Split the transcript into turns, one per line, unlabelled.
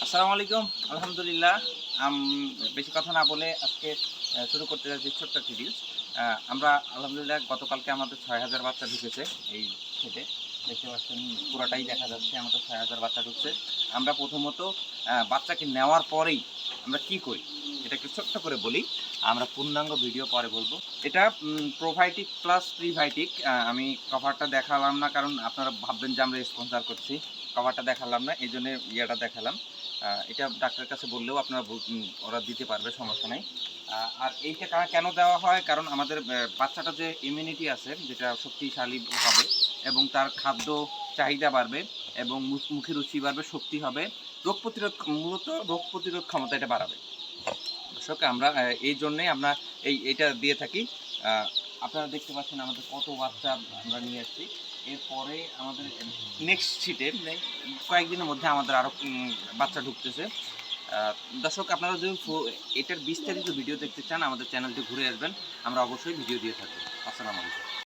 আসসালামু আলাইকুম। আলহামদুলিল্লাহ। আম বেশি কথা না বলে আজকে শুরু করতে যাচ্ছি ছোট্ট একটি রিলস। আমরা আলহামদুলিল্লাহ গতকালকে আমাদের ৬,০০০ বাচ্চা ঢুকেছে এই ক্ষেতে। দেখতে পাচ্ছেন পুরাটাই দেখা যাচ্ছে আমাদের ৬,০০০ বাচ্চা ঢুকছে। আমরা প্রথমত বাচ্চাকে নেওয়ার পরেই আমরা কি করি? এটা একটু ছোট্ট করে বলি। আমরা পূর্ণাঙ্গ ভিডিও পরে বলব। এটা প্রোভাইটিক প্লাস প্রিভাইটিক। আমি কভারটা দেখালাম না কারণ আপনারা ভাববেন যে আমরা স্পন্সর করছি। কভারটা দেখালাম না। এজন্য ইয়েটা দেখালাম। এটা ডাক্তারের কাছে বললেও আপনারা ওরা দিতে পারবে, সমস্যা নাই। আর এইটা কেন দেওয়া হয়? কারণ আমাদের বাচ্চাটার যে ইমিউনিটি আছে, যেটা শক্তিশালী হবে এবং তার খাদ্য চাহিদা বাড়বে এবং মুখে রুচি বাড়বে, শক্তি হবে। মূলত রোগ প্রতিরোধ ক্ষমতা এটা বাড়াবে। দর্শক আমরা এই জন্যেই আমরা এইটা দিয়ে থাকি। আ আপনারা দেখতে পাচ্ছেন আমাদের কত বাচ্চা আমরা নিয়ে আসছি। এরপরে আমাদের নেক্সট শীটে কয়েকদিনের মধ্যে আমাদের আরও বাচ্চা ঢুকতেছে। আ দর্শক আপনারা যদি এটার বিস্তারিত ভিডিও দেখতে চান আমাদের চ্যানেলটি ঘুরে আসবেন। আমরা অবশ্যই ভিডিও দিয়ে থাকবো। আসসালামু আলাইকুম।